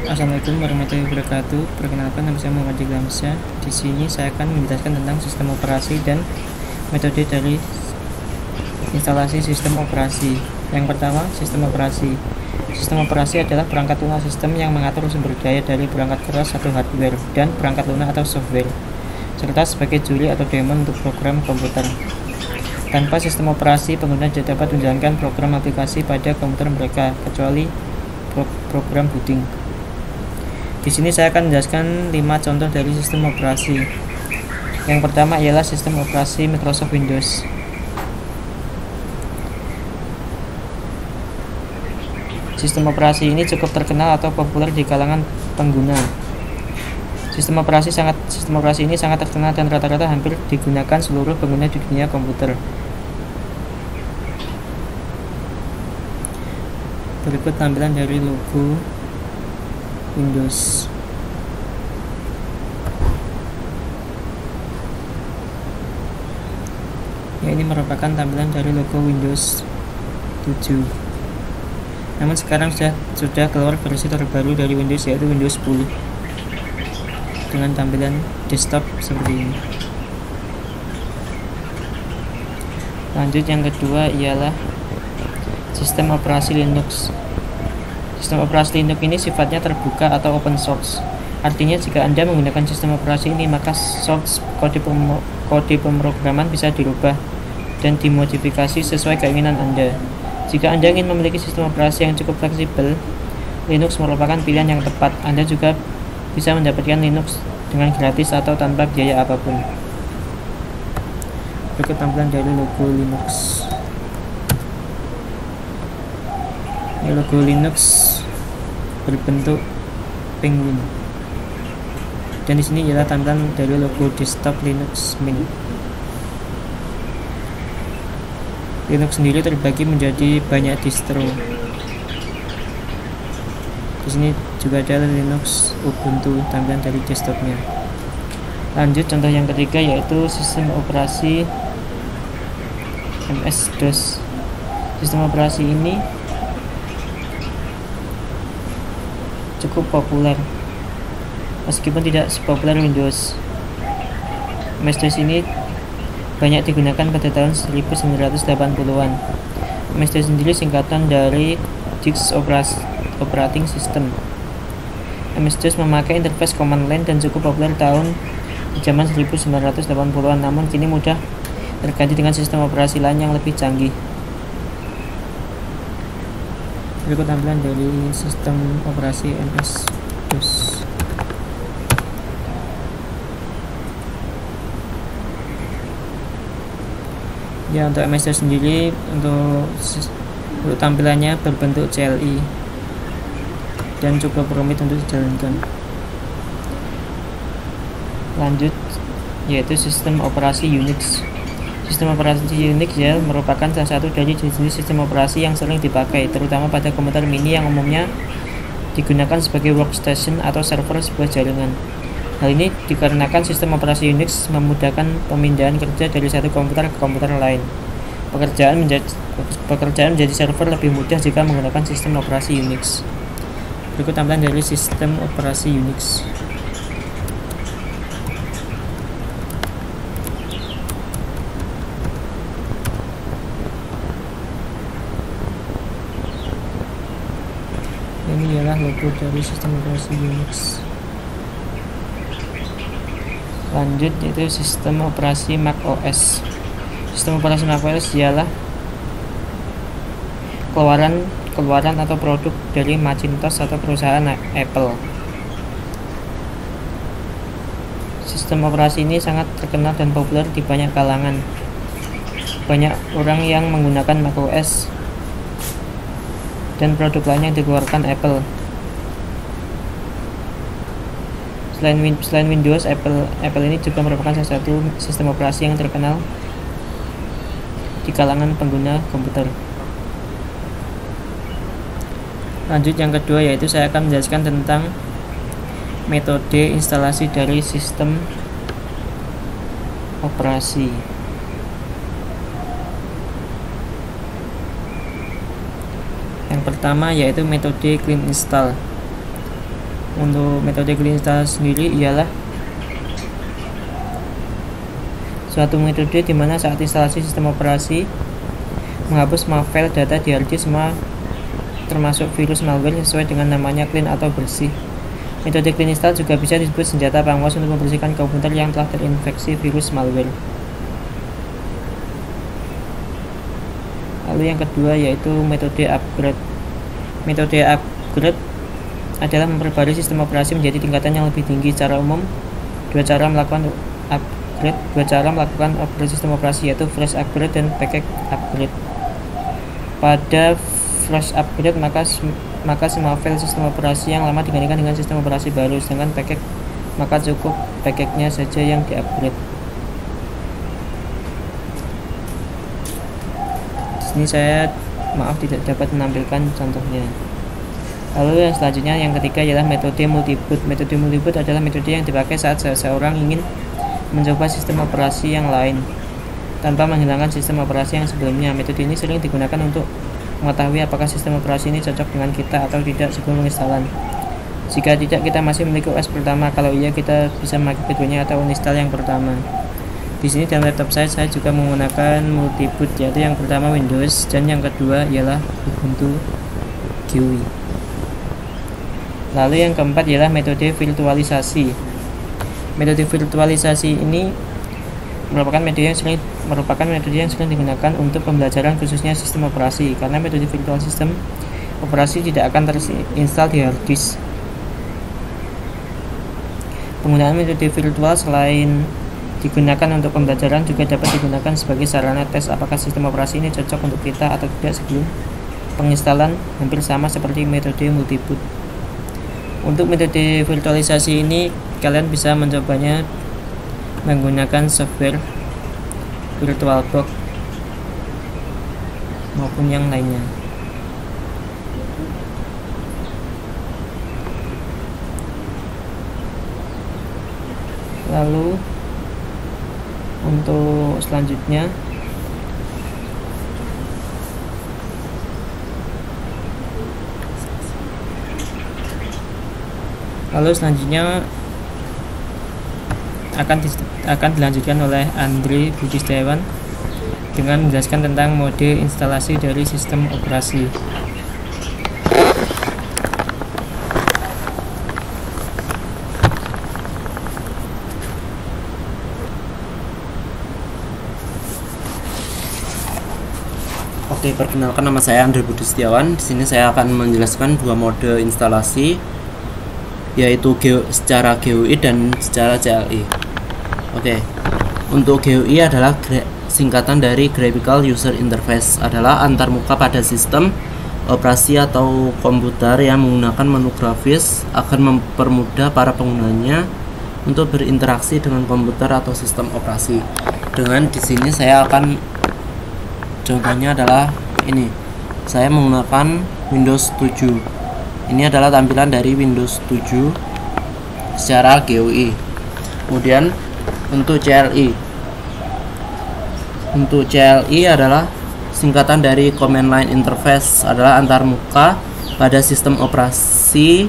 Assalamualaikum warahmatullahi wabarakatuh. Perkenalkan, nama saya Muhammad Gamsyah. Di sini saya akan menjelaskan tentang sistem operasi dan metode dari instalasi sistem operasi. Yang pertama, sistem operasi. Sistem operasi adalah perangkat lunak sistem yang mengatur sumber daya dari perangkat keras atau hardware dan perangkat lunak atau software, serta sebagai juri atau daemon untuk program komputer. Tanpa sistem operasi, pengguna tidak dapat menjalankan program aplikasi pada komputer mereka, kecuali program booting. Di sini saya akan menjelaskan 5 contoh dari sistem operasi. Yang pertama ialah sistem operasi Microsoft Windows. Sistem operasi ini cukup terkenal atau populer di kalangan pengguna. Sistem operasi ini sangat terkenal dan rata-rata hampir digunakan seluruh pengguna di dunia komputer. Berikut tampilan dari logo Windows. Ya, ini merupakan tampilan dari logo Windows 7. Namun sekarang sudah keluar versi terbaru dari Windows, yaitu Windows 10 dengan tampilan desktop seperti ini. Lanjut, yang kedua ialah sistem operasi Linux. Sistem operasi Linux ini sifatnya terbuka atau open source. Artinya jika Anda menggunakan sistem operasi ini, maka source kode pemrograman bisa dirubah dan dimodifikasi sesuai keinginan Anda. Jika Anda ingin memiliki sistem operasi yang cukup fleksibel, Linux merupakan pilihan yang tepat. Anda juga bisa mendapatkan Linux dengan gratis atau tanpa biaya apapun. Berikut tampilan dari logo Linux. Ini logo Linux berbentuk penguin. Dan di sini adalah tampilan dari logo desktop Linux Mint. Linux sendiri terbagi menjadi banyak distro. Di sini juga ada Linux Ubuntu, tampilan dari desktopnya. Lanjut, contoh yang ketiga yaitu sistem operasi MS-DOS. Sistem operasi ini cukup populer meskipun tidak sepopuler Windows. MS-DOS ini banyak digunakan pada tahun 1980-an. MS-DOS sendiri singkatan dari Disk Operating System. MS-DOS memakai interface command line dan cukup populer di zaman 1980-an, namun kini mudah terganti dengan sistem operasi lain yang lebih canggih. Berikut tampilan dari sistem operasi MS-DOS. Ya, untuk MS-DOS sendiri untuk tampilannya berbentuk CLI dan cukup rumit untuk dijalankan. Lanjut, yaitu sistem operasi Unix. Sistem operasi Unix merupakan salah satu dari jenis sistem operasi yang sering dipakai, terutama pada komputer mini yang umumnya digunakan sebagai workstation atau server sebuah jaringan. Hal ini dikarenakan sistem operasi Unix memudahkan pemindahan kerja dari satu komputer ke komputer lain. Pekerjaan menjadi server lebih mudah jika menggunakan sistem operasi Unix. Berikut tampilan dari sistem operasi Unix. Ini ialah logo dari sistem operasi Unix. Lanjut, yaitu sistem operasi macOS. Sistem operasi macOS ialah keluaran atau produk dari Macintosh atau perusahaan Apple. Sistem operasi ini sangat terkenal dan populer di banyak kalangan. Banyak orang yang menggunakan macOS dan produk lain yang dikeluarkan Apple. Selain Windows, Apple ini juga merupakan salah satu sistem operasi yang terkenal di kalangan pengguna komputer. Lanjut, yang kedua yaitu saya akan menjelaskan tentang metode instalasi dari sistem operasi. Yang pertama yaitu metode clean install. Untuk metode clean install sendiri ialah suatu metode di mana saat instalasi sistem operasi menghapus semua file data di hard disk, semua termasuk virus malware sesuai dengan namanya clean atau bersih. Metode clean install juga bisa disebut senjata pengawas untuk membersihkan komputer yang telah terinfeksi virus malware. Lalu yang kedua yaitu metode upgrade. Metode upgrade adalah memperbarui sistem operasi menjadi tingkatan yang lebih tinggi. Secara umum, dua cara melakukan upgrade sistem operasi, yaitu fresh upgrade dan package upgrade. Pada fresh upgrade maka semua file sistem operasi yang lama digantikan dengan sistem operasi baru, sedangkan package maka cukup package-nya saja yang diupgrade. Di sini saya tidak dapat menampilkan contohnya. Lalu yang selanjutnya, yang ketiga ialah metode multiboot. Metode multiboot adalah metode yang dipakai saat seseorang ingin mencoba sistem operasi yang lain tanpa menghilangkan sistem operasi yang sebelumnya. Metode ini sering digunakan untuk mengetahui apakah sistem operasi ini cocok dengan kita atau tidak sebelum penginstalan. Jika tidak, kita masih memiliki OS pertama. Kalau iya, kita bisa memakai keduanya atau uninstall yang pertama. Di sini dalam laptop saya juga menggunakan multiboot, yaitu yang pertama Windows dan yang kedua ialah Ubuntu GUI. Lalu yang keempat ialah metode virtualisasi. Metode virtualisasi ini merupakan metode yang sering digunakan untuk pembelajaran khususnya sistem operasi, karena metode virtual sistem operasi tidak akan terinstall di hard disk. Penggunaan metode virtual selain digunakan untuk pembelajaran juga dapat digunakan sebagai sarana tes apakah sistem operasi ini cocok untuk kita atau tidak sebelum penginstalan, hampir sama seperti metode multiboot. Untuk metode virtualisasi ini kalian bisa mencobanya menggunakan software VirtualBox maupun yang lainnya. Lalu untuk selanjutnya akan dilanjutkan oleh Andre Budi Setiawan dengan menjelaskan tentang mode instalasi dari sistem operasi. Oke, perkenalkan, nama saya Andre Budi Setiawan. Di sini saya akan menjelaskan dua mode instalasi, yaitu secara GUI dan secara CLI. Oke, untuk GUI adalah singkatan dari Graphical User Interface, adalah antarmuka pada sistem operasi atau komputer yang menggunakan menu grafis akan mempermudah para penggunanya untuk berinteraksi dengan komputer atau sistem operasi. Dengan di sini saya akan contohnya adalah ini. Saya menggunakan Windows 7. Ini adalah tampilan dari Windows 7 secara GUI. Kemudian untuk CLI. Untuk CLI adalah singkatan dari Command Line Interface, adalah antarmuka pada sistem operasi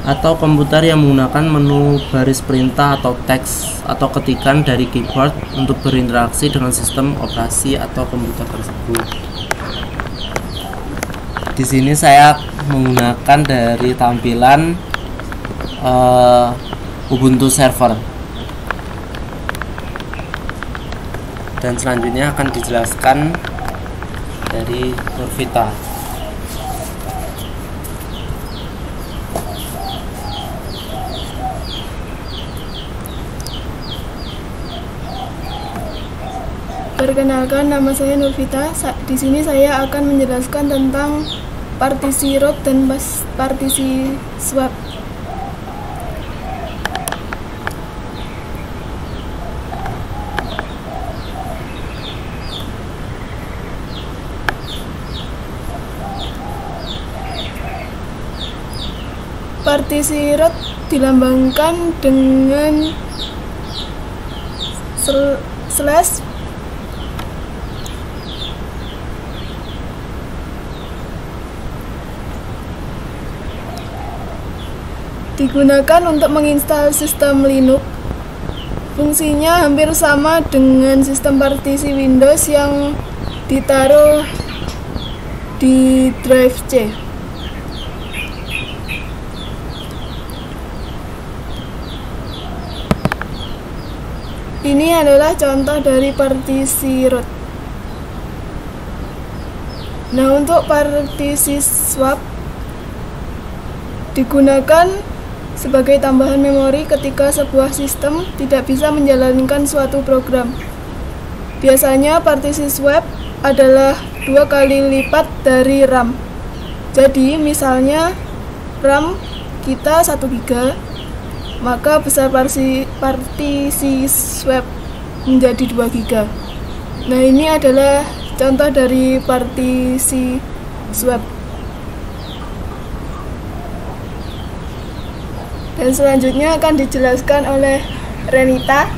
atau komputer yang menggunakan menu baris perintah atau teks atau ketikan dari keyboard untuk berinteraksi dengan sistem operasi atau komputer tersebut. Di sini saya menggunakan dari tampilan Ubuntu Server. Dan selanjutnya akan dijelaskan dari Nurvita. Perkenalkan, nama saya Nurvita. Di sini saya akan menjelaskan tentang partisi root dan partisi swap. Partisi root dilambangkan dengan slash digunakan untuk menginstal sistem Linux. Fungsinya hampir sama dengan sistem partisi Windows yang ditaruh di drive C. Ini adalah contoh dari partisi root. Nah, untuk partisi swap digunakan sebagai tambahan memori ketika sebuah sistem tidak bisa menjalankan suatu program. Biasanya partisi swap adalah 2 kali lipat dari RAM. Jadi misalnya RAM kita 1 GB, maka besar partisi swap menjadi 2 GB. Nah, ini adalah contoh dari partisi swap. Dan selanjutnya akan dijelaskan oleh Renita.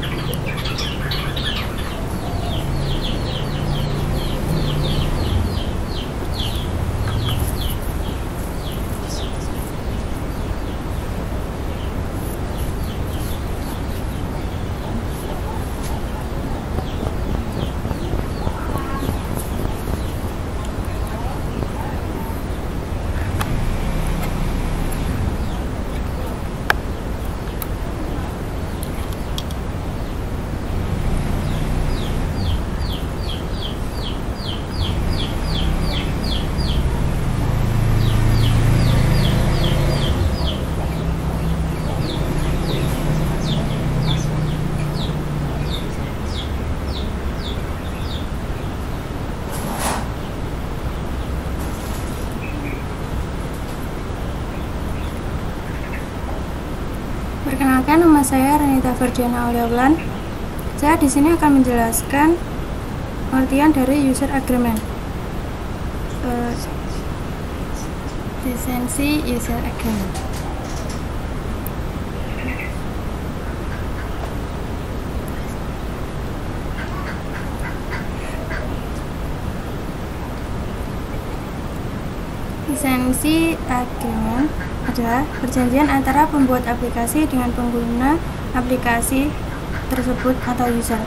Perkenalkan, nama saya Renita Ferdiana Auliawlan. Saya di sini akan menjelaskan artian dari user agreement. Lisensi user agreement. Lisensi agreement adalah perjanjian antara pembuat aplikasi dengan pengguna aplikasi tersebut atau user.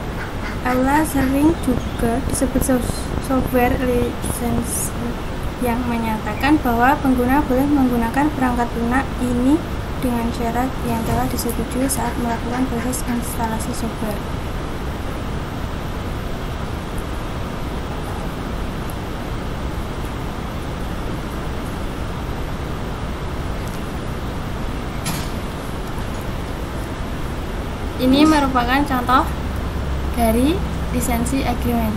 Allah sering juga disebut software license yang menyatakan bahwa pengguna boleh menggunakan perangkat lunak ini dengan syarat yang telah disetujui saat melakukan proses instalasi software. Ini merupakan contoh dari lisensi agreement.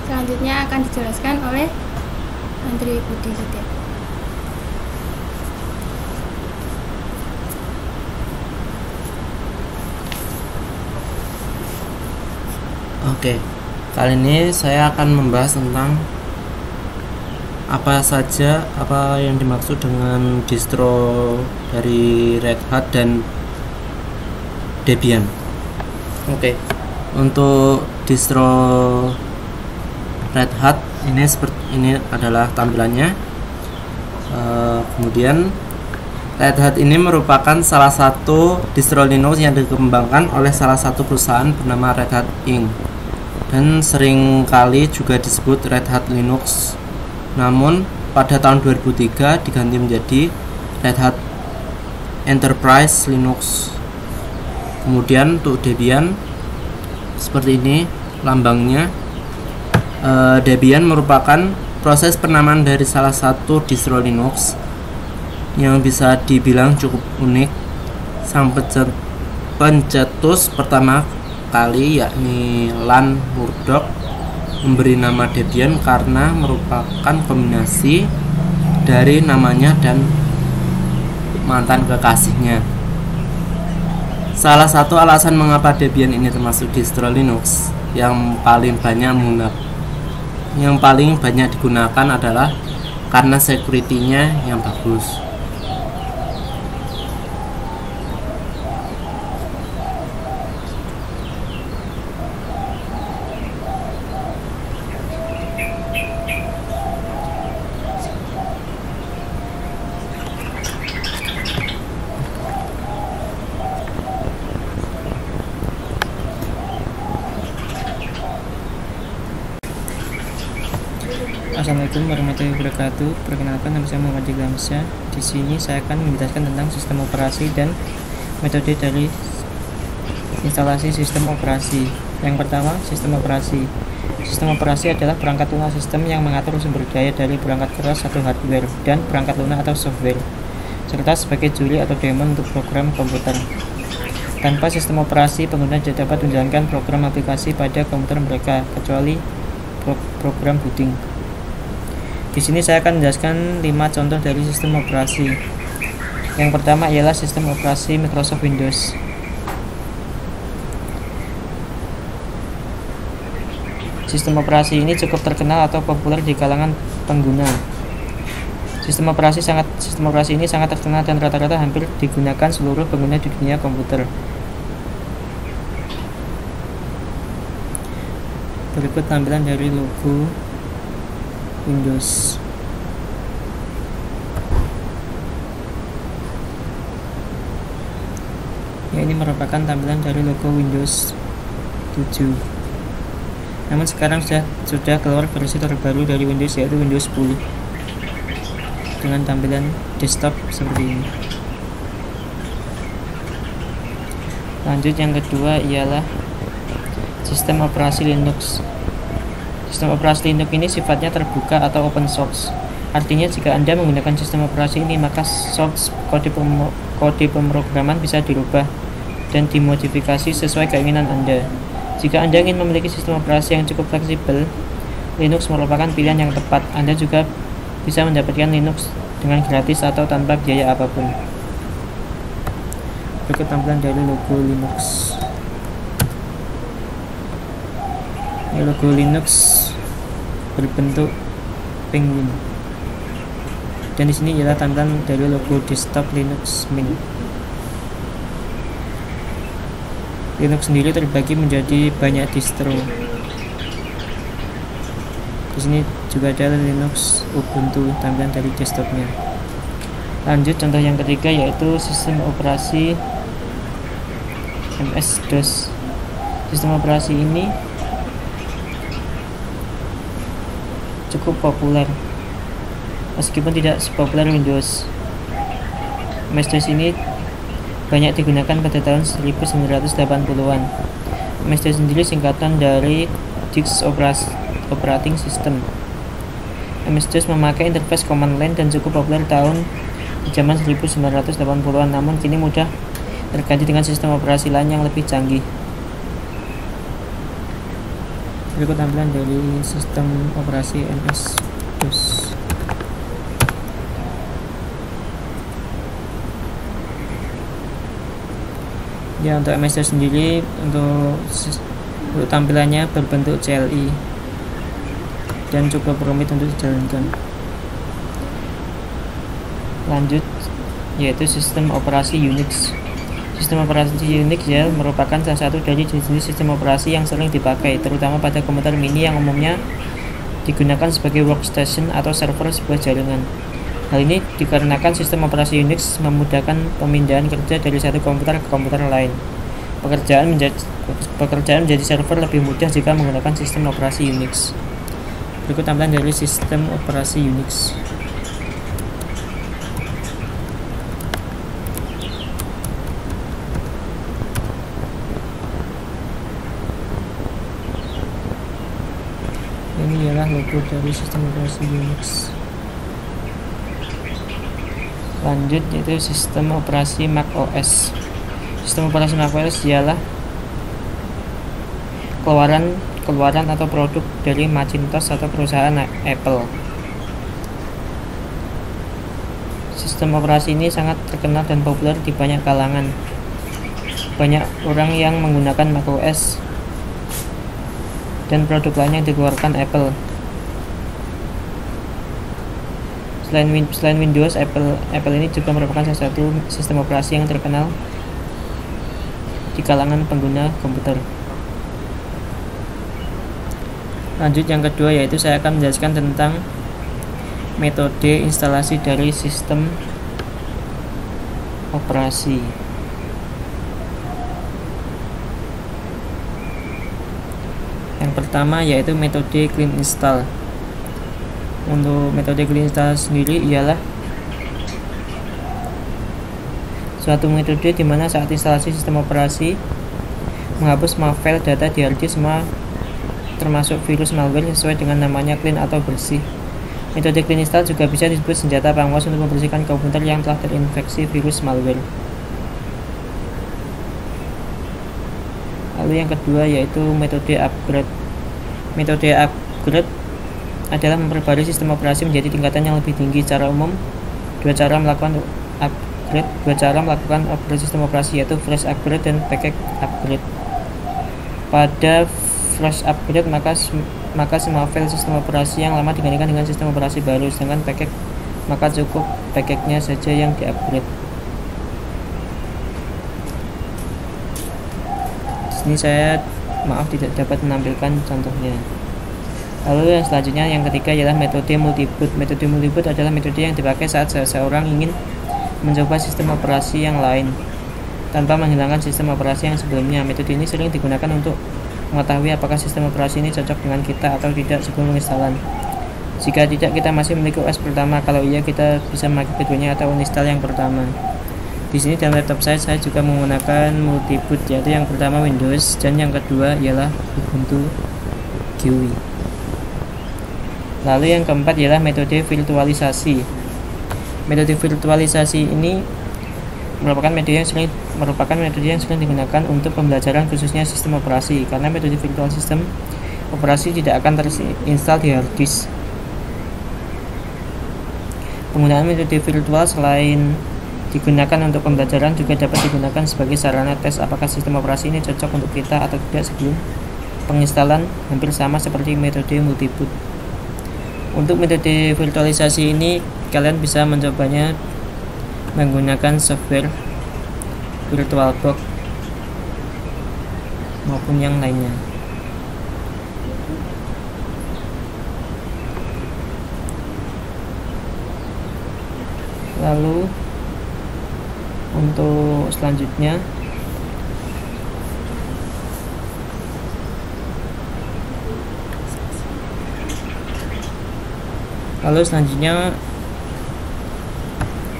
Selanjutnya akan dijelaskan oleh Andri Budi Setia. Oke, kali ini saya akan membahas tentang apa yang dimaksud dengan distro dari Red Hat dan Debian. Oke, untuk distro Red Hat ini adalah tampilannya. Kemudian Red Hat ini merupakan salah satu distro Linux yang dikembangkan oleh salah satu perusahaan bernama Red Hat Inc. dan seringkali juga disebut Red Hat Linux. Namun pada tahun 2003 diganti menjadi Red Hat Enterprise Linux. Kemudian untuk Debian seperti ini lambangnya. Debian merupakan proses penamaan dari salah satu distro Linux yang bisa dibilang cukup unik. Sang pencetus pertama kali yakni Ian Murdoch memberi nama Debian karena merupakan kombinasi dari namanya dan mantan kekasihnya. Salah satu alasan mengapa Debian ini termasuk distro Linux yang paling banyak digunakan adalah karena security-nya yang bagus. Assalamualaikum warahmatullahi wabarakatuh. Perkenalkan, nama saya Muhammad Jiglamsyah. Di sini saya akan menjelaskan tentang sistem operasi dan metode dari instalasi sistem operasi. Yang pertama, sistem operasi. Sistem operasi adalah perangkat lunak sistem yang mengatur sumber daya dari perangkat keras atau hardware dan perangkat lunak atau software, serta sebagai juri atau daemon untuk program komputer. Tanpa sistem operasi, pengguna tidak dapat menjalankan program aplikasi pada komputer mereka, kecuali program booting. Di sini saya akan menjelaskan 5 contoh dari sistem operasi. Yang pertama ialah sistem operasi Microsoft Windows. Sistem operasi ini cukup terkenal atau populer di kalangan pengguna. Sistem operasi ini sangat terkenal dan rata-rata hampir digunakan seluruh pengguna di dunia komputer. Berikut tampilan dari logo Windows. Ya, ini merupakan tampilan dari logo Windows 7. Namun sekarang sudah keluar versi terbaru dari Windows, yaitu Windows 10 dengan tampilan desktop seperti ini. Lanjut, yang kedua ialah sistem operasi Linux. Sistem operasi Linux ini sifatnya terbuka atau open source. Artinya jika Anda menggunakan sistem operasi ini, maka source kode pemrograman bisa dirubah dan dimodifikasi sesuai keinginan Anda. Jika Anda ingin memiliki sistem operasi yang cukup fleksibel, Linux merupakan pilihan yang tepat. Anda juga bisa mendapatkan Linux dengan gratis atau tanpa biaya apapun. Berikut tampilan dari logo Linux. Logo Linux berbentuk penguin. Dan di sini ialah tampilan dari logo desktop Linux Mint. Linux sendiri terbagi menjadi banyak distro. Di sini juga ada Linux Ubuntu, tampilan dari desktopnya. Lanjut, contoh yang ketiga yaitu sistem operasi MS-DOS. Sistem operasi ini cukup populer meskipun tidak sepopuler Windows. MS-DOS ini banyak digunakan pada tahun 1980-an. MS-DOS sendiri singkatan dari Disk Operating System. MS-DOS memakai interface command line dan cukup populer di zaman 1980-an, namun kini mudah terganti dengan sistem operasi lain yang lebih canggih. Berikut tampilan dari sistem operasi MS-DOS. Ya, untuk MS-DOS sendiri untuk tampilannya berbentuk CLI dan cukup rumit untuk dijalankan. Lanjut, yaitu sistem operasi Unix. Sistem operasi Unix ya merupakan salah satu dari jenis sistem operasi yang sering dipakai, terutama pada komputer mini yang umumnya digunakan sebagai workstation atau server sebuah jaringan. Hal ini dikarenakan sistem operasi Unix memudahkan pemindahan kerja dari satu komputer ke komputer lain. Pekerjaan menjadi server lebih mudah jika menggunakan sistem operasi Unix. Berikut tampilan dari sistem operasi Unix. Ini ialah logo dari sistem operasi Unix. Lanjut, yaitu sistem operasi Mac OS. Sistem operasi Mac OS ialah keluaran atau produk dari Macintosh atau perusahaan Apple. Sistem operasi ini sangat terkenal dan populer di banyak kalangan. Banyak orang yang menggunakan Mac OS dan produk lain yang dikeluarkan Apple. Selain Windows, Apple ini juga merupakan salah satu sistem operasi yang terkenal di kalangan pengguna komputer. Lanjut, yang kedua yaitu saya akan menjelaskan tentang metode instalasi dari sistem operasi. Yang pertama yaitu metode clean install. untuk metode clean install sendiri ialah suatu metode di mana saat instalasi sistem operasi menghapus semua file data di hard disk semua termasuk virus malware sesuai dengan namanya clean atau bersih. Metode clean install juga bisa disebut senjata pengawas untuk membersihkan komputer yang telah terinfeksi virus malware. Lalu yang kedua yaitu metode upgrade. Metode upgrade adalah memperbarui sistem operasi menjadi tingkatan yang lebih tinggi. Secara umum, dua cara melakukan upgrade sistem operasi yaitu fresh upgrade dan package upgrade. Pada fresh upgrade maka semua file sistem operasi yang lama digantikan dengan sistem operasi baru, sedangkan package maka cukup package-nya saja yang diupgrade. Di sini saya tidak dapat menampilkan contohnya. Lalu yang selanjutnya yang ketiga ialah metode multiboot. Metode multiboot adalah metode yang dipakai saat seseorang ingin mencoba sistem operasi yang lain tanpa menghilangkan sistem operasi yang sebelumnya. Metode ini sering digunakan untuk mengetahui apakah sistem operasi ini cocok dengan kita atau tidak sebelum menginstalan. Jika tidak, kita masih memiliki OS pertama. Kalau iya, kita bisa memakai keduanya atau uninstall yang pertama. Di sini dalam laptop saya juga menggunakan multiboot, yaitu yang pertama Windows dan yang kedua ialah Ubuntu GUI. Lalu yang keempat ialah metode virtualisasi. Metode virtualisasi ini merupakan metode yang sering digunakan untuk pembelajaran khususnya sistem operasi, karena metode virtual sistem operasi tidak akan terinstall di hard disk. Penggunaan metode virtual selain digunakan untuk pembelajaran juga dapat digunakan sebagai sarana tes apakah sistem operasi ini cocok untuk kita atau tidak sebelum penginstalan, hampir sama seperti metode multiboot. Untuk metode virtualisasi ini kalian bisa mencobanya menggunakan software VirtualBox maupun yang lainnya. Lalu untuk selanjutnya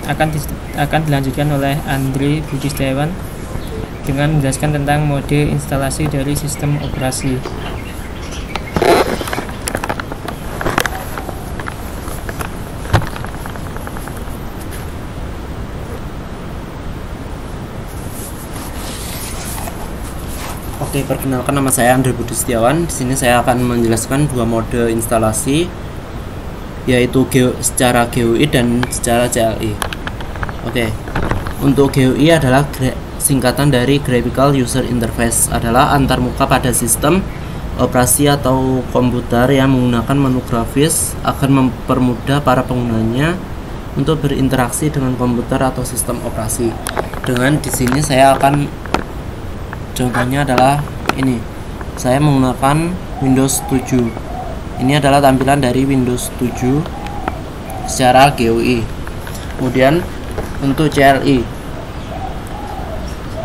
akan dilanjutkan oleh Andri Budi Setiawan dengan menjelaskan tentang mode instalasi dari sistem operasi. Oke, perkenalkan nama saya Andri Budi Setiawan. Di sini saya akan menjelaskan dua mode instalasi, yaitu secara GUI dan secara CLI. Oke, untuk GUI adalah singkatan dari Graphical User Interface, adalah antarmuka pada sistem operasi atau komputer yang menggunakan menu grafis akan mempermudah para penggunanya untuk berinteraksi dengan komputer atau sistem operasi. Dengan di sini saya akan contohnya adalah ini. Saya menggunakan Windows 7. Ini adalah tampilan dari Windows 7 secara GUI. Kemudian untuk CLI.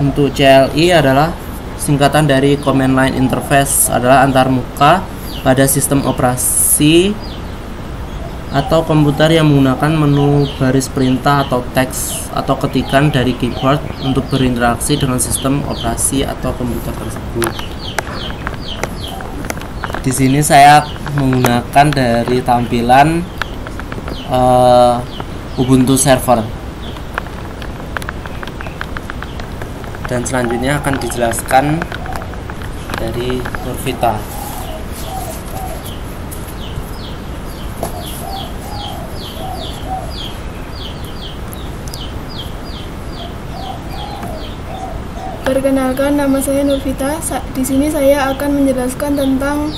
Untuk CLI adalah singkatan dari Command Line Interface, adalah antarmuka pada sistem operasi atau komputer yang menggunakan menu baris perintah atau teks atau ketikan dari keyboard untuk berinteraksi dengan sistem operasi atau komputer tersebut. Di sini saya menggunakan dari tampilan Ubuntu Server. Dan selanjutnya akan dijelaskan dari Nurvita. Perkenalkan, nama saya Nurvita. Di sini saya akan menjelaskan tentang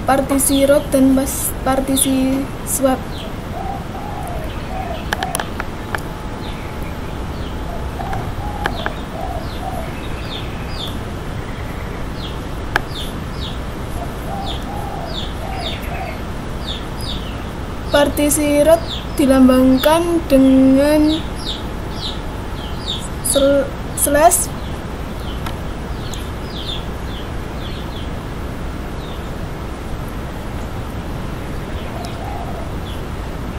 partisi root dan partisi swap. Partisi root dilambangkan dengan slash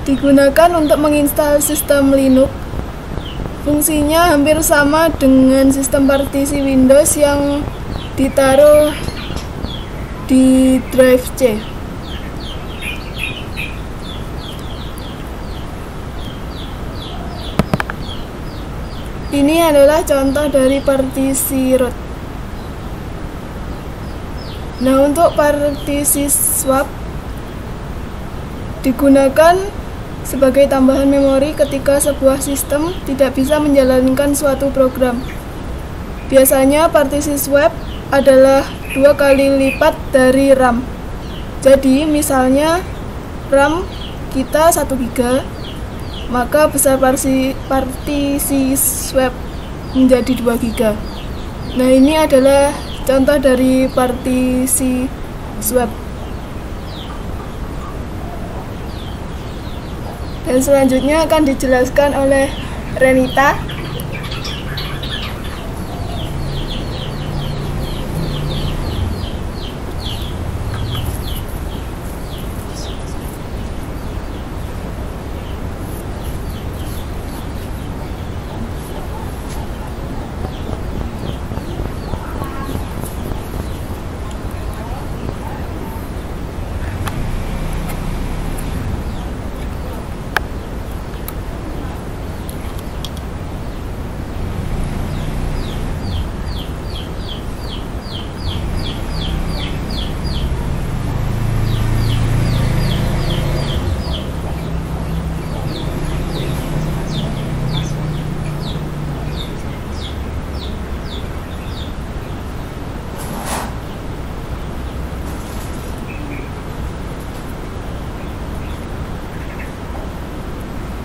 digunakan untuk menginstal sistem Linux. Fungsinya hampir sama dengan sistem partisi Windows yang ditaruh di drive C. Ini adalah contoh dari partisi root. Nah, untuk partisi swap digunakan sebagai tambahan memori ketika sebuah sistem tidak bisa menjalankan suatu program. Biasanya partisi swap adalah 2 kali lipat dari RAM. Jadi, misalnya RAM kita 1 GB, maka besar partisi swap menjadi 2 GB. Nah, ini adalah contoh dari partisi swap. Dan selanjutnya akan dijelaskan oleh Renita.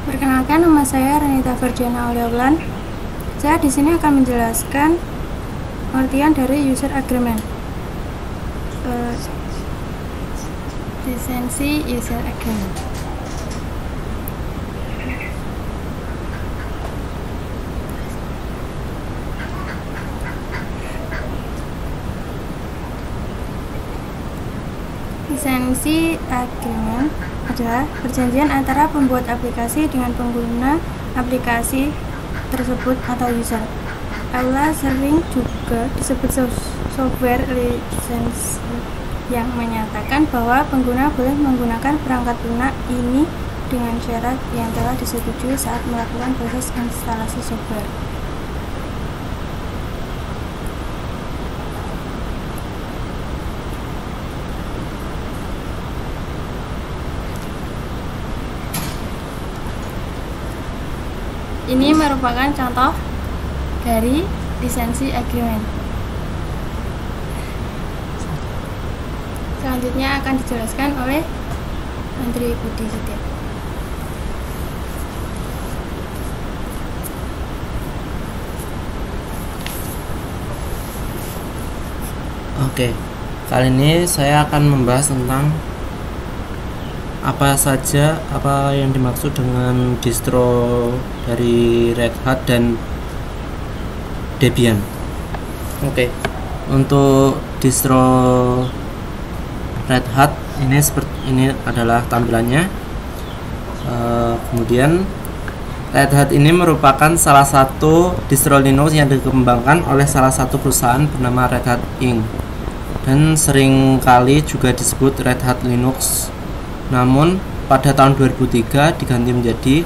Perkenalkan, nama saya Renita Ferdiana Auliaulan. Saya di sini akan menjelaskan pengertian dari user agreement. Lisensi user agreement. Lisensi agreement adalah perjanjian antara pembuat aplikasi dengan pengguna aplikasi tersebut atau user. Allah sering juga disebut software license yang menyatakan bahwa pengguna boleh menggunakan perangkat lunak ini dengan syarat yang telah disetujui saat melakukan proses instalasi software. Ini merupakan contoh dari lisensi agreement. Selanjutnya akan dijelaskan oleh Menteri Budi Setiadi. Oke, kali ini saya akan membahas tentang apa yang dimaksud dengan distro dari Red Hat dan Debian. Oke, untuk distro Red Hat ini adalah tampilannya. Kemudian Red Hat ini merupakan salah satu distro Linux yang dikembangkan oleh salah satu perusahaan bernama Red Hat Inc. dan seringkali juga disebut Red Hat Linux. Namun pada tahun 2003 diganti menjadi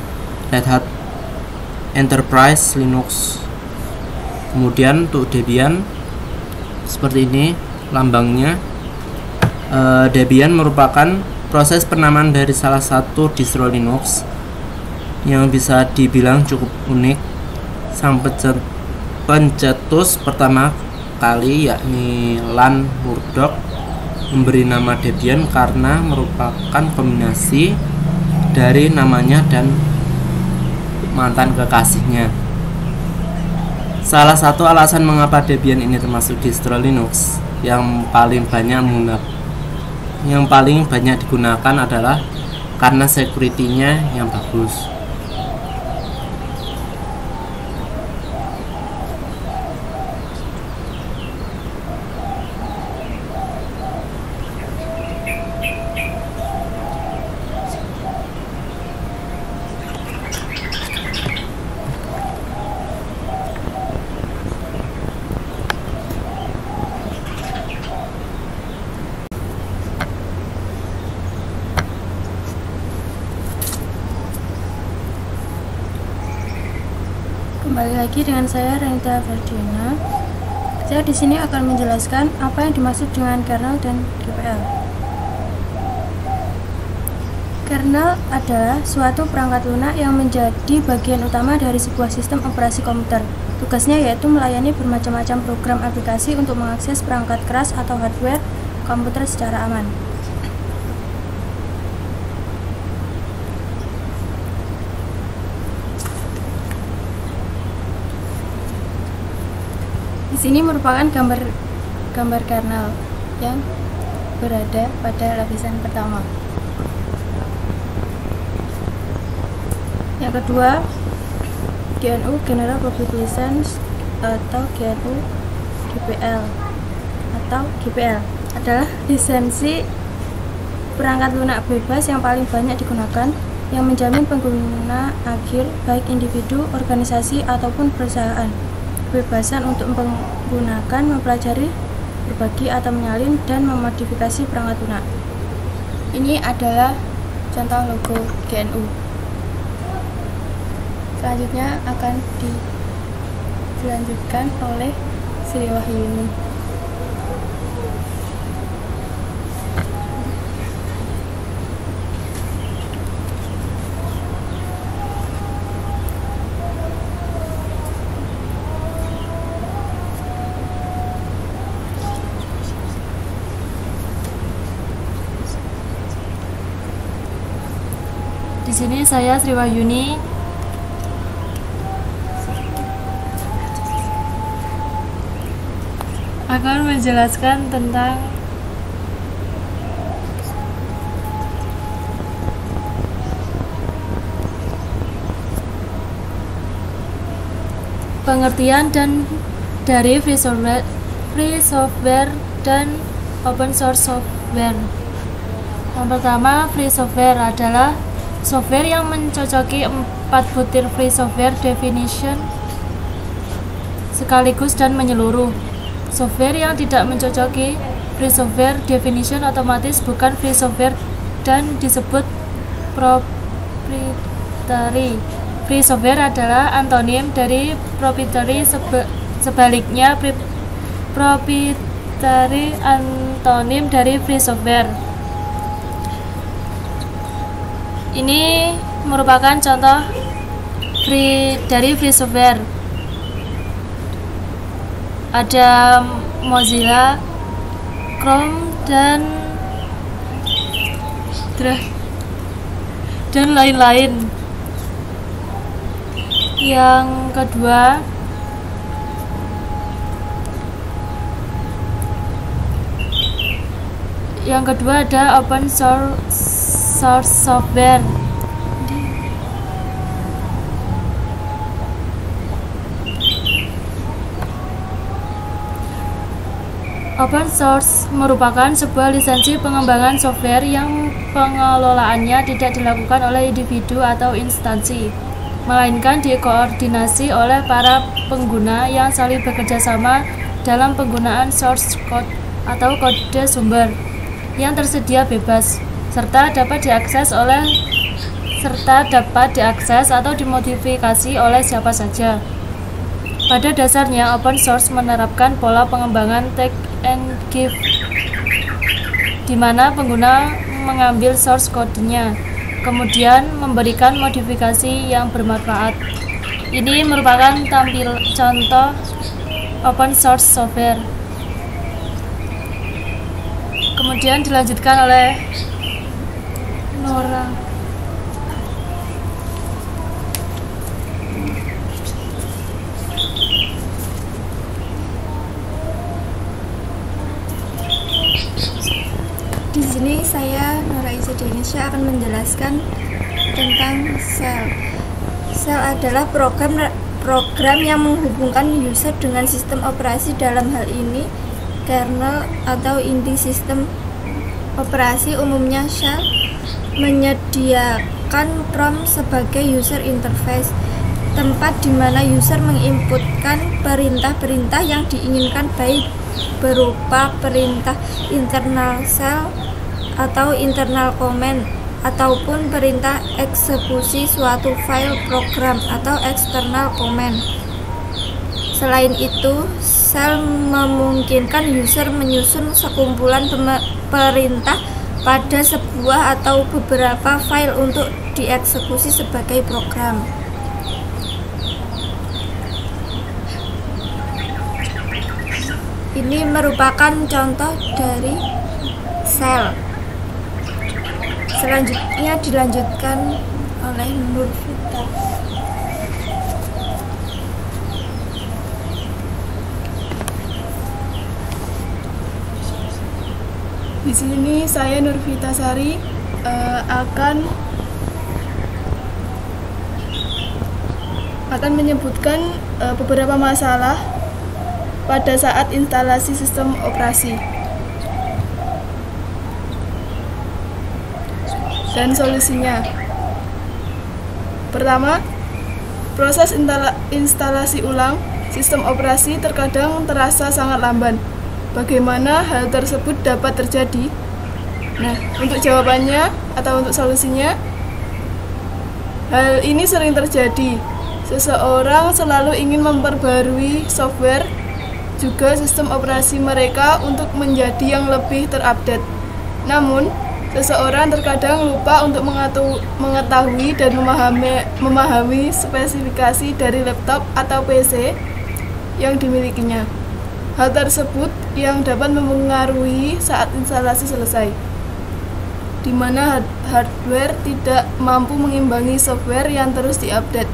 Red Hat Enterprise Linux. Kemudian untuk Debian seperti ini lambangnya. Debian merupakan proses penamaan dari salah satu distro Linux yang bisa dibilang cukup unik. Sang pencetus pertama kali yakni Ian Murdoch memberi nama Debian karena merupakan kombinasi dari namanya dan mantan kekasihnya. Salah satu alasan mengapa Debian ini termasuk distro Linux yang paling banyak digunakan adalah karena security-nya yang bagus. Kembali lagi dengan saya Renita Ferdiana. Saya di sini akan menjelaskan apa yang dimaksud dengan kernel dan GPL. Kernel adalah suatu perangkat lunak yang menjadi bagian utama dari sebuah sistem operasi komputer. Tugasnya yaitu melayani bermacam-macam program aplikasi untuk mengakses perangkat keras atau hardware komputer secara aman. Di sini merupakan gambar kernel yang berada pada lapisan pertama. Yang kedua, GNU General Public License atau GNU GPL atau GPL adalah lisensi perangkat lunak bebas yang paling banyak digunakan, yang menjamin pengguna akhir baik individu, organisasi ataupun perusahaan kebebasan untuk menggunakan, mempelajari, berbagi atau menyalin dan memodifikasi perangkat lunak. Ini adalah contoh logo GNU. Selanjutnya akan dilanjutkan oleh Sri Wahyuni. Di sini saya Sri Wahyuni akan menjelaskan tentang pengertian dan dari free software dan open source software. Yang pertama, free software adalah software yang mencocoki 4 butir free software definition sekaligus dan menyeluruh. Software yang tidak mencocoki free software definition otomatis bukan free software dan disebut proprietary. Free software adalah antonim dari proprietary, sebaliknya proprietary antonim dari free software. Ini merupakan contoh dari free software. Ada Mozilla, Chrome dan lain-lain. Yang kedua ada open source software. Open source merupakan sebuah lisensi pengembangan software yang pengelolaannya tidak dilakukan oleh individu atau instansi, melainkan dikoordinasi oleh para pengguna yang saling bekerja sama dalam penggunaan source code atau kode sumber yang tersedia bebas, serta dapat diakses atau dimodifikasi oleh siapa saja. Pada dasarnya, open source menerapkan pola pengembangan take and give, di mana pengguna mengambil source code-nya, kemudian memberikan modifikasi yang bermanfaat. Ini merupakan contoh open source software. Kemudian dilanjutkan oleh Nora. Di sini saya Nora Indonesia akan menjelaskan tentang sel. Sel adalah program yang menghubungkan user dengan sistem operasi, dalam hal ini kernel atau inti sistem operasi. Umumnya shell menyediakan ROM sebagai user interface, tempat di mana user menginputkan perintah-perintah yang diinginkan, baik berupa perintah internal shell atau internal command, ataupun perintah eksekusi suatu file program atau external command. Selain itu, shell memungkinkan user menyusun sekumpulan perintah pada sebuah atau beberapa file untuk dieksekusi sebagai program. Ini merupakan contoh dari shell. Selanjutnya dilanjutkan oleh Nurvita. Di sini saya Nurvita Sari akan menyebutkan beberapa masalah pada saat instalasi sistem operasi dan solusinya. Pertama, proses instalasi ulang sistem operasi terkadang terasa sangat lamban. Bagaimana hal tersebut dapat terjadi? Nah, untuk jawabannya atau untuk solusinya, hal ini sering terjadi. Seseorang selalu ingin memperbarui software, juga sistem operasi mereka untuk menjadi yang lebih terupdate. Namun, seseorang terkadang lupa untuk mengetahui dan memahami spesifikasi dari laptop atau PC yang dimilikinya. Hal tersebut yang dapat mempengaruhi saat instalasi selesai, di mana hardware tidak mampu mengimbangi software yang terus diupdate.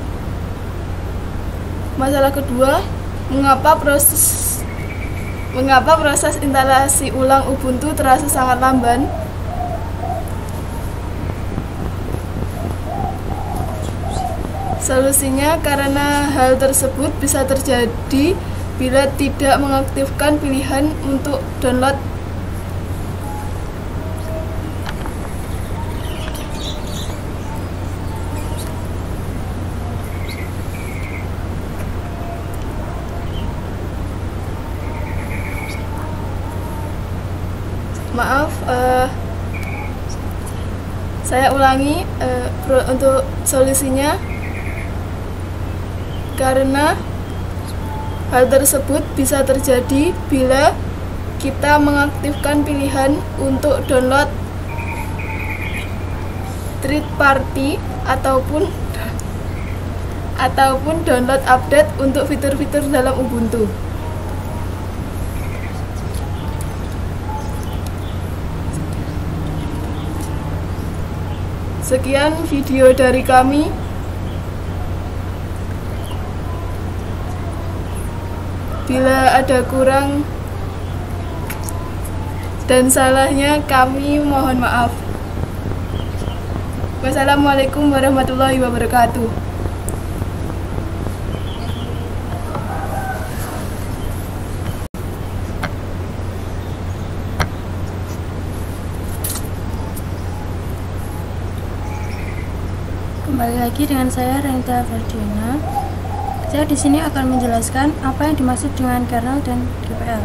Masalah kedua, mengapa proses instalasi ulang Ubuntu terasa sangat lamban? Solusinya karena hal tersebut bisa terjadi bila tidak mengaktifkan pilihan untuk download saya ulangi untuk solusinya, karena hal tersebut bisa terjadi bila kita mengaktifkan pilihan untuk download third party ataupun download update untuk fitur-fitur dalam Ubuntu. Sekian video dari kami. Bila ada kurang dan salahnya, kami mohon maaf. Wassalamualaikum warahmatullahi wabarakatuh. Kembali lagi dengan saya Renita Ferdiana. Saya di sini akan menjelaskan apa yang dimaksud dengan kernel dan GPL.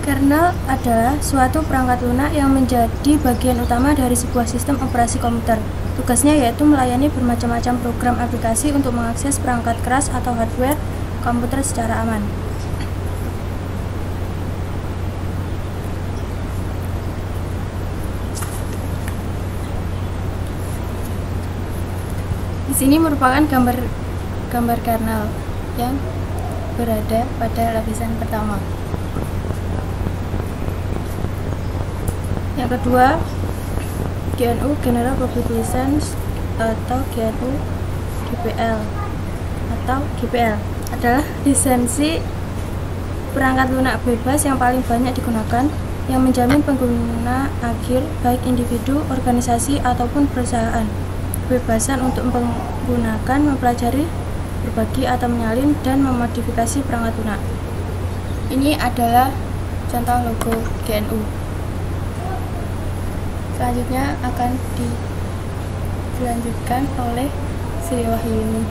Kernel adalah suatu perangkat lunak yang menjadi bagian utama dari sebuah sistem operasi komputer. Tugasnya yaitu melayani bermacam-macam program aplikasi untuk mengakses perangkat keras atau hardware komputer secara aman. Di sini merupakan gambar kernel yang berada pada lapisan pertama. Yang kedua, GNU General Public License atau GNU GPL atau GPL adalah lisensi perangkat lunak bebas yang paling banyak digunakan, yang menjamin pengguna akhir baik individu, organisasi ataupun perusahaan kebebasan untuk menggunakan, mempelajari, berbagi atau menyalin dan memodifikasi perangkat lunak. Ini adalah contoh logo GNU. Selanjutnya akan dilanjutkan oleh Sri Wahyuni.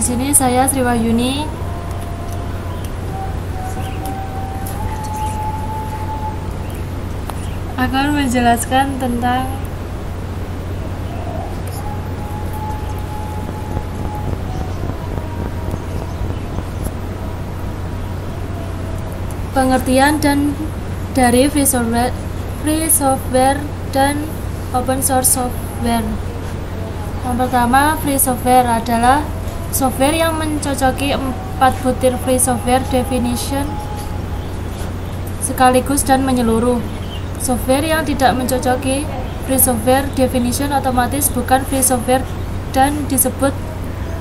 Di sini saya Sri Wahyuni akan menjelaskan tentang pengertian dan dari free software dan open source software. Yang pertama, free software adalah software yang mencocoki 4 butir free software definition sekaligus dan menyeluruh. Software yang tidak mencocoki free software definition otomatis bukan free software dan disebut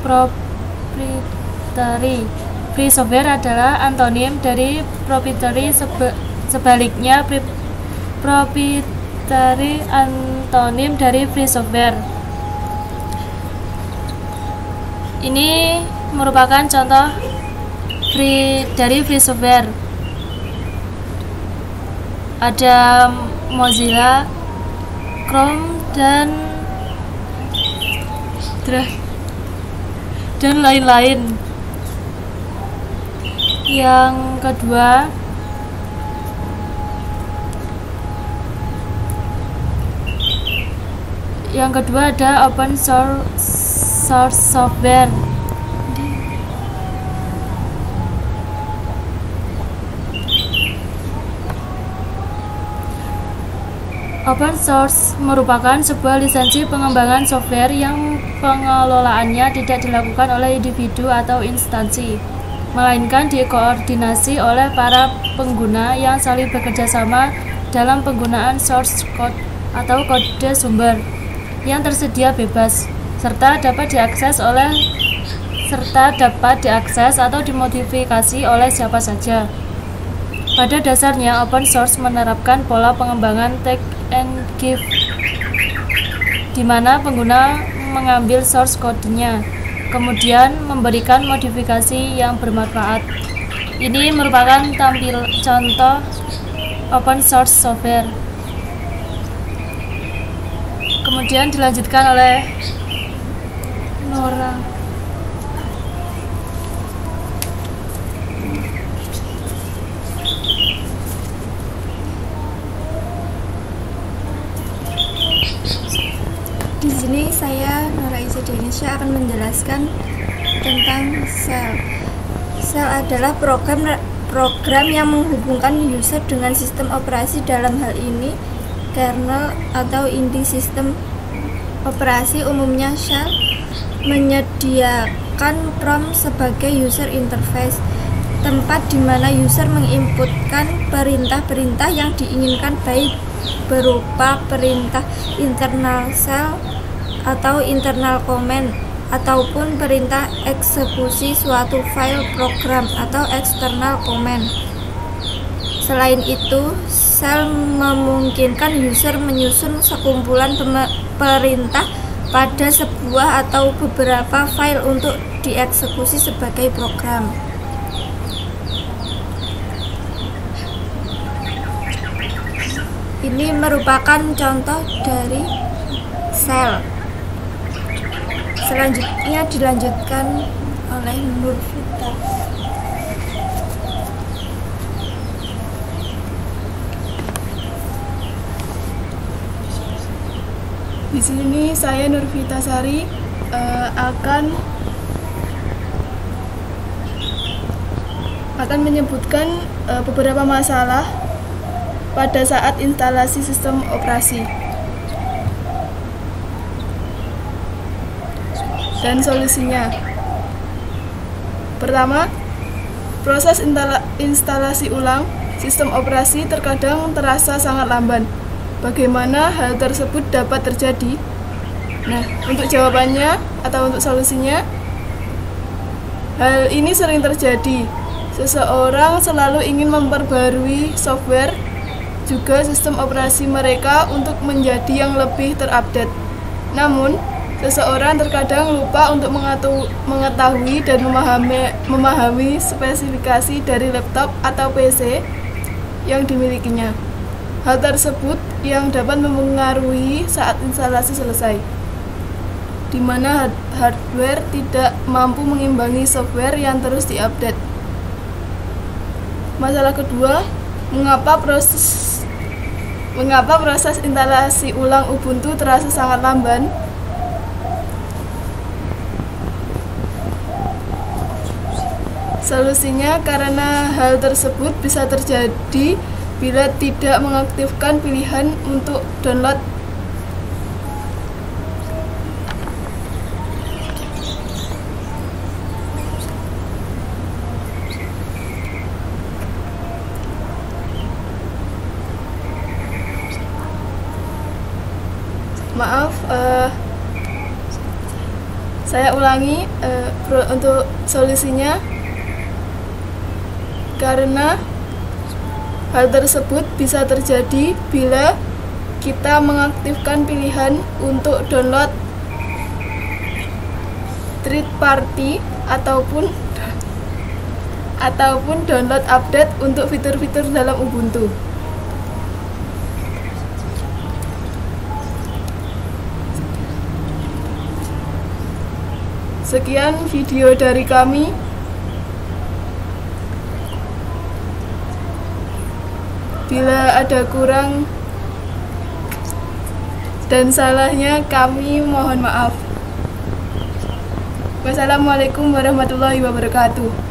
proprietary. Free software adalah antonim dari proprietary, sebaliknya proprietary antonim dari free software. Ini merupakan contoh dari free software. Ada Mozilla, Chrome, dan lain-lain. Yang kedua ada open source software. Open source merupakan sebuah lisensi pengembangan software yang pengelolaannya tidak dilakukan oleh individu atau instansi, melainkan dikoordinasi oleh para pengguna yang saling bekerja sama dalam penggunaan source code atau kode sumber yang tersedia bebas, serta dapat diakses atau dimodifikasi oleh siapa saja. Pada dasarnya, open source menerapkan pola pengembangan take and give, di mana pengguna mengambil source code-nya, kemudian memberikan modifikasi yang bermanfaat. Ini merupakan contoh open source software. Kemudian dilanjutkan oleh Nora. Di sini saya Nora Izadenisha akan menjelaskan tentang sel. Sel adalah program yang menghubungkan user dengan sistem operasi, dalam hal ini kernel atau inti sistem operasi. Umumnya shell menyediakan ROM sebagai user interface, tempat di mana user menginputkan perintah-perintah yang diinginkan, baik berupa perintah internal shell atau internal command, ataupun perintah eksekusi suatu file program atau external command. Selain itu, shell memungkinkan user menyusun sekumpulan perintah pada sebuah atau beberapa file untuk dieksekusi sebagai program. Ini merupakan contoh dari sel. Selanjutnya dilanjutkan oleh Nurvita. Di sini saya Nurvita Sari akan menyebutkan beberapa masalah pada saat instalasi sistem operasi dan solusinya. Pertama, proses instalasi ulang sistem operasi terkadang terasa sangat lamban. Bagaimana hal tersebut dapat terjadi? Nah, untuk jawabannya atau untuk solusinya, hal ini sering terjadi. Seseorang selalu ingin memperbarui software juga sistem operasi mereka untuk menjadi yang lebih terupdate. Namun, seseorang terkadang lupa untuk mengetahui dan memahami spesifikasi dari laptop atau PC yang dimilikinya. Hal tersebut yang dapat mempengaruhi saat instalasi selesai. di mana hardware tidak mampu mengimbangi software yang terus diupdate. Masalah kedua, mengapa proses instalasi ulang Ubuntu terasa sangat lamban? Solusinya karena hal tersebut bisa terjadi bila tidak mengaktifkan pilihan untuk download saya ulangi untuk solusinya. Karena hal tersebut bisa terjadi bila kita mengaktifkan pilihan untuk download third party ataupun download update untuk fitur-fitur dalam Ubuntu. Sekian video dari kami. Bila ada kurang dan salahnya, kami mohon maaf. Wassalamualaikum warahmatullahi wabarakatuh.